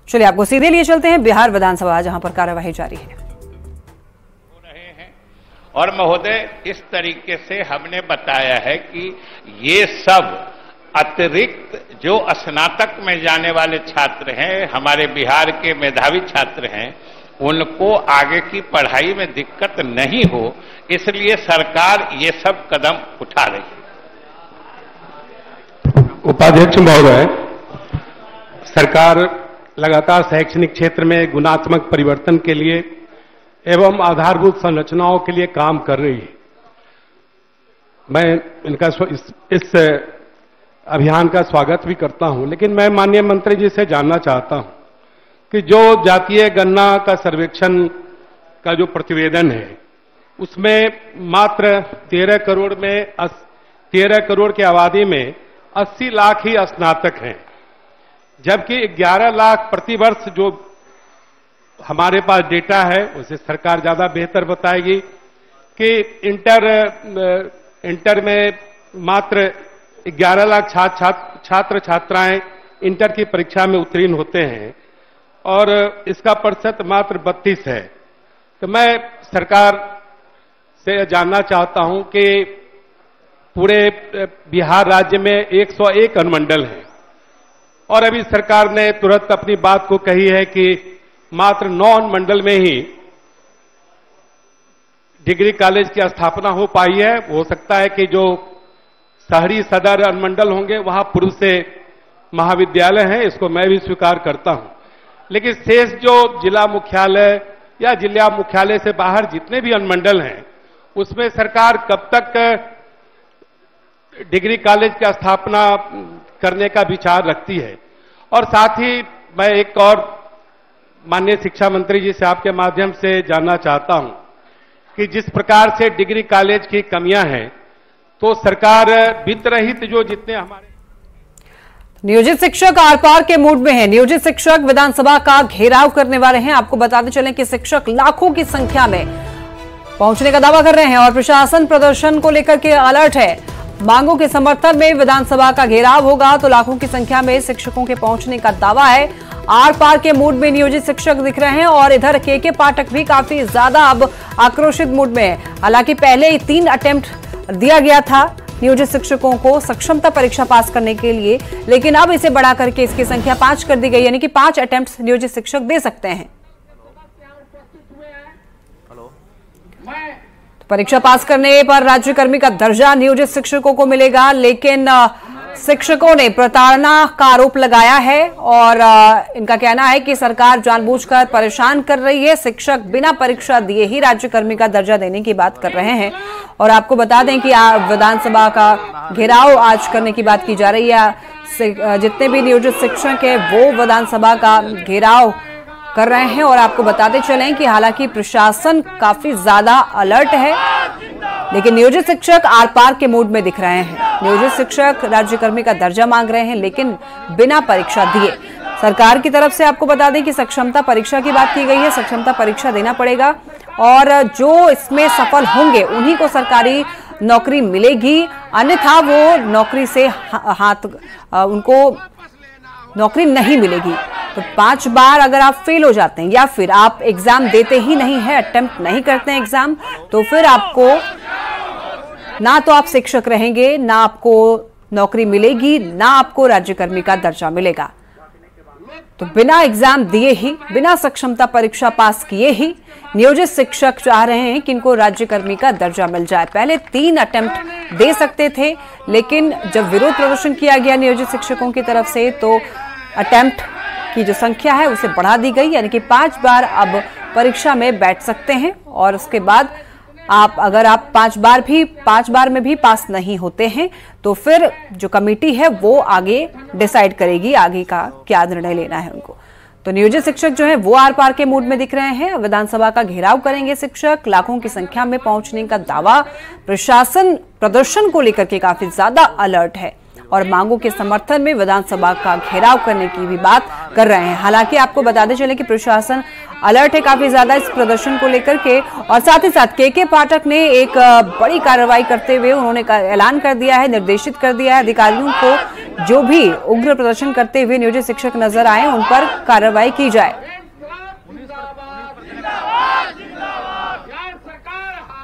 चलिए आपको सीधे लिए चलते हैं बिहार विधानसभा, जहां पर कार्यवाही जारी है। और महोदय, इस तरीके से हमने बताया है कि ये सब अतिरिक्त जो स्नातक में जाने वाले छात्र हैं, हमारे बिहार के मेधावी छात्र हैं, उनको आगे की पढ़ाई में दिक्कत नहीं हो, इसलिए सरकार ये सब कदम उठा रही है। उपाध्यक्ष महोदय, सरकार लगातार शैक्षणिक क्षेत्र में गुणात्मक परिवर्तन के लिए एवं आधारभूत संरचनाओं के लिए काम कर रही है। मैं इनका इस अभियान का स्वागत भी करता हूं, लेकिन मैं माननीय मंत्री जी से जानना चाहता हूं कि जो जातीय गणना का सर्वेक्षण का जो प्रतिवेदन है, उसमें मात्र 13 करोड़ की आबादी में 80 लाख ही स्नातक हैं, जबकि 11 लाख प्रतिवर्ष जो हमारे पास डेटा है, उसे सरकार ज्यादा बेहतर बताएगी कि इंटर में मात्र 11 लाख छात्र छात्राएं इंटर की परीक्षा में उत्तीर्ण होते हैं और इसका प्रतिशत मात्र 32 है। तो मैं सरकार से जानना चाहता हूं कि पूरे बिहार राज्य में 101 अनुमंडल हैं और अभी सरकार ने तुरंत अपनी बात को कही है कि मात्र 9 अनुमंडल में ही डिग्री कॉलेज की स्थापना हो पाई है। हो सकता है कि जो शहरी सदर अनुमंडल होंगे वहां पूर्व से महाविद्यालय हैं, इसको मैं भी स्वीकार करता हूं, लेकिन शेष जो जिला मुख्यालय या जिला मुख्यालय से बाहर जितने भी अनुमंडल हैं, उसमें सरकार कब तक डिग्री कॉलेज की स्थापना करने का विचार रखती है। और साथ ही मैं एक और माननीय शिक्षा मंत्री जी से आपके माध्यम से जानना चाहता हूं कि जिस प्रकार से डिग्री कॉलेज की कमियां हैं, तो सरकार वित्त रहित जो जितने हमारे नियोजित शिक्षक आर पार के मूड में हैं। नियोजित शिक्षक विधानसभा का घेराव करने वाले हैं। आपको बताते चलें कि शिक्षक लाखों की संख्या में पहुंचने का दावा कर रहे हैं और प्रशासन प्रदर्शन को लेकर के अलर्ट है। मांगों के समर्थन में विधानसभा का घेराव होगा तो लाखों की संख्या में शिक्षकों के पहुंचने का दावा है। आर पार के मूड में नियोजित शिक्षक दिख रहे हैं और इधर के पाठक भी काफी ज्यादा अब आक्रोशित मूड में है। हालांकि पहले 3 अटेम्प्ट दिया गया था नियोजित शिक्षकों को सक्षमता परीक्षा पास करने के लिए, लेकिन अब इसे बढ़ा करके इसकी संख्या 5 कर दी गई, यानी कि 5 अटेम्प्ट नियोजित शिक्षक दे सकते हैं। परीक्षा पास करने पर राज्यकर्मी का दर्जा नियोजित शिक्षकों को मिलेगा, लेकिन शिक्षकों ने प्रताड़ना का आरोप लगाया है और इनका कहना है कि सरकार जानबूझकर परेशान कर रही है। शिक्षक बिना परीक्षा दिए ही राज्यकर्मी का दर्जा देने की बात कर रहे हैं। और आपको बता दें कि विधानसभा का घेराव आज करने की बात की जा रही है। जितने भी नियोजित शिक्षक हैं वो विधानसभा का घेराव कर रहे हैं। और आपको बताते चलें कि हालांकि प्रशासन काफी ज्यादा अलर्ट है, लेकिन नियोजित शिक्षक आर पार के मूड में दिख रहे हैं। नियोजित शिक्षक राज्यकर्मी का दर्जा मांग रहे हैं, लेकिन बिना परीक्षा दिए। सरकार की तरफ से आपको बता दें कि सक्षमता परीक्षा की बात की गई है। सक्षमता परीक्षा देना पड़ेगा और जो इसमें सफल होंगे उन्हीं को सरकारी नौकरी मिलेगी, अन्यथा वो नौकरी से उनको नौकरी नहीं मिलेगी। तो 5 बार अगर आप फेल हो जाते हैं या फिर आप एग्जाम देते ही नहीं है, अटेम्प्ट नहीं करते हैं एग्जाम, तो फिर आपको ना तो आप शिक्षक रहेंगे, ना आपको नौकरी मिलेगी, ना आपको राज्यकर्मी का दर्जा मिलेगा। तो बिना एग्जाम दिए ही, बिना सक्षमता परीक्षा पास किए ही नियोजित शिक्षक चाह रहे हैं कि इनको राज्यकर्मी का दर्जा मिल जाए। पहले 3 अटेम्प्ट दे सकते थे, लेकिन जब विरोध प्रदर्शन किया गया नियोजित शिक्षकों की तरफ से, तो अटेम्प्ट की जो संख्या है उसे बढ़ा दी गई, यानी कि 5 बार अब परीक्षा में बैठ सकते हैं। और उसके बाद अगर आप 5 बार में भी पास नहीं होते हैं, तो फिर जो कमेटी है वो आगे डिसाइड करेगी आगे का क्या निर्णय लेना है उनको। तो नियोजित शिक्षक जो है वो आर पार के मूड में दिख रहे हैं। विधानसभा का घेराव करेंगे शिक्षक, लाखों की संख्या में पहुंचने का दावा। प्रशासन प्रदर्शन को लेकर के काफी ज्यादा अलर्ट है और मांगों के समर्थन में विधानसभा का घेराव करने की भी बात कर रहे हैं। हालांकि आपको बताते चले कि प्रशासन अलर्ट है काफी ज्यादा इस प्रदर्शन को लेकर के। और साथ ही साथ के पाठक ने एक बड़ी कार्रवाई करते हुए उन्होंने ऐलान कर दिया है, निर्देशित कर दिया है अधिकारियों को जो भी उग्र प्रदर्शन करते हुए नियोजित शिक्षक नजर आए उन पर कार्रवाई की जाए।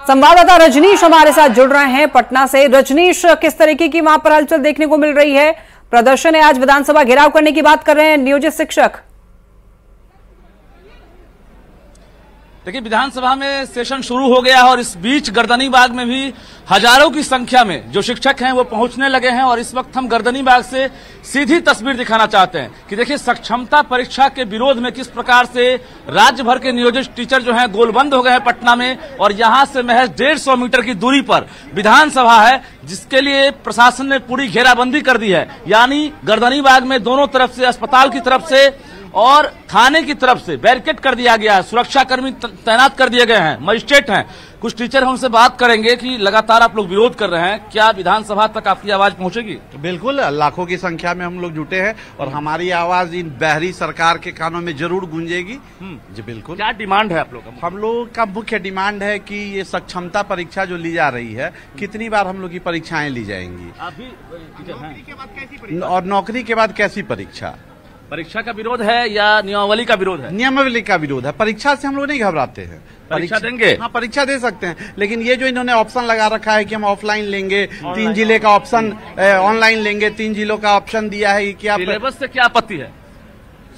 संवाददाता रजनीश हमारे साथ जुड़ रहे हैं पटना से। रजनीश, किस तरीके की वहां पर हलचल देखने को मिल रही है? प्रदर्शन है, आज विधानसभा घेराव करने की बात कर रहे हैं नियोजित शिक्षक। देखिए, विधानसभा में सेशन शुरू हो गया है और इस बीच गर्दनीबाग में भी हजारों की संख्या में जो शिक्षक हैं वो पहुंचने लगे हैं। और इस वक्त हम गर्दनीबाग से सीधी तस्वीर दिखाना चाहते हैं कि देखिए सक्षमता परीक्षा के विरोध में किस प्रकार से राज्य भर के नियोजित टीचर जो हैं गोलबंद हो गए हैं पटना में। और यहां से महज 150 मीटर की दूरी पर विधानसभा है, जिसके लिए प्रशासन ने पूरी घेराबंदी कर दी है। यानी गर्दनीबाग में दोनों तरफ से, अस्पताल की तरफ से और थाने की तरफ से बैरिकेड कर दिया गया है, सुरक्षाकर्मी तैनात कर दिए गए हैं, मजिस्ट्रेट हैं। कुछ टीचर हमसे बात करेंगे कि लगातार आप लोग विरोध कर रहे हैं, क्या विधानसभा तक आपकी आवाज पहुंचेगी? बिल्कुल, लाखों की संख्या में हम लोग जुटे हैं और हमारी आवाज इन बहरी सरकार के कानों में जरूर गूंजेगी। जी बिल्कुल। क्या डिमांड है आप लोग? हम लोग का मुख्य डिमांड है कि ये सक्षमता परीक्षा जो ली जा रही है, कितनी बार हम लोग की परीक्षाएं ली जाएंगी और नौकरी के बाद कैसी परीक्षा? परीक्षा का विरोध है या नियमावली का विरोध है? नियमावली का विरोध है। परीक्षा से हम लोग नहीं घबराते हैं। परीक्षा देंगे? हाँ, परीक्षा दे सकते हैं, लेकिन ये जो इन्होंने ऑप्शन लगा रखा है कि हम ऑफलाइन लेंगे, 3 जिले का ऑप्शन ऑनलाइन लेंगे, 3 जिलों का ऑप्शन दिया है, क्या सिलेबस से क्या आपत्ति है?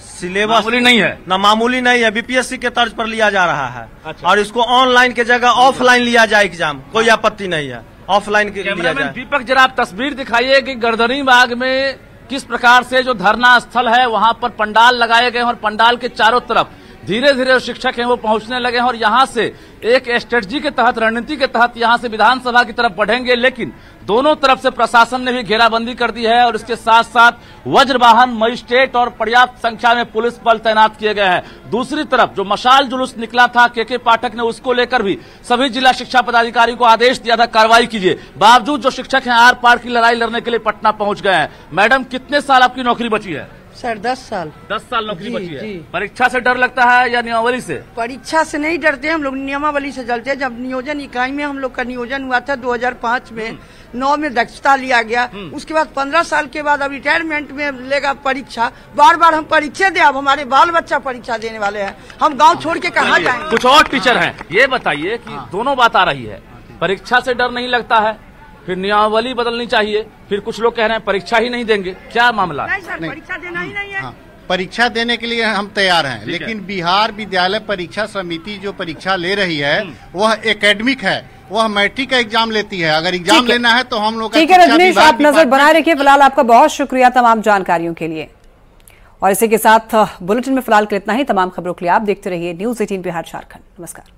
सिलेबस मामूली नहीं है ना, मामूली नहीं है, बीपीएससी के तर्ज पर लिया जा रहा है। अच्छा। और इसको ऑनलाइन के जगह ऑफलाइन लिया जाए एग्जाम, कोई आपत्ति नहीं है, ऑफलाइन के लिया जाए। दीपक, जरा आप तस्वीर दिखाइए कि गर्दनीबाग में किस प्रकार से जो धरना स्थल है वहां पर पंडाल लगाए गए हैं और पंडाल के चारों तरफ धीरे धीरे शिक्षक हैं वो पहुंचने लगे हैं। और यहां से एक स्ट्रेटजी के तहत, रणनीति के तहत यहां से विधानसभा की तरफ बढ़ेंगे, लेकिन दोनों तरफ से प्रशासन ने भी घेराबंदी कर दी है और इसके साथ साथ वज्रवाहन, मजिस्ट्रेट और पर्याप्त संख्या में पुलिस बल तैनात किए गए हैं। दूसरी तरफ जो मशाल जुलूस निकला था के पाठक ने, उसको लेकर भी सभी जिला शिक्षा पदाधिकारी को आदेश दिया था कार्रवाई कीजिए। बावजूद जो शिक्षक हैं आर पार की लड़ाई लड़ने के लिए पटना पहुंच गए हैं। मैडम, कितने साल आपकी नौकरी बची है? सर 10 साल। 10 साल नौकरी बची है। परीक्षा से डर लगता है या नियमावली से? परीक्षा से नहीं डरते, हम लोग नियमावली से चलते हैं। जब नियोजन इकाई में हम लोग का नियोजन हुआ था 2005 में, 9 में दक्षता लिया गया, उसके बाद 15 साल के बाद अब रिटायरमेंट में लेगा परीक्षा। बार बार हम परीक्षा दे, अब हमारे बाल बच्चा परीक्षा देने वाले हैं, हम गाँव छोड़ के कहाँ जाएंगे? कुछ और टीचर हैं, ये बताइए कि दोनों बात आ रही है, परीक्षा से डर नहीं लगता है, फिर नियमावली बदलनी चाहिए, फिर कुछ लोग कह रहे हैं परीक्षा ही नहीं देंगे, क्या मामला? नहीं सर, परीक्षा देना ही नहीं है। परीक्षा देने के लिए हम तैयार हैं, लेकिन बिहार विद्यालय परीक्षा समिति जो परीक्षा ले रही है वह एकेडमिक है, वह मैट्रिक का एग्जाम लेती है। अगर एग्जाम लेना है तो हम लोग ठीक है रजनीश, आप नजर बनाए रखिए। फिलहाल आपका बहुत शुक्रिया तमाम जानकारियों के लिए। और इसी के साथ बुलेटिन में फिलहाल के लिए इतना ही। तमाम खबरों के लिए आप देखते रहिए न्यूज़ 18 बिहार झारखंड। नमस्कार।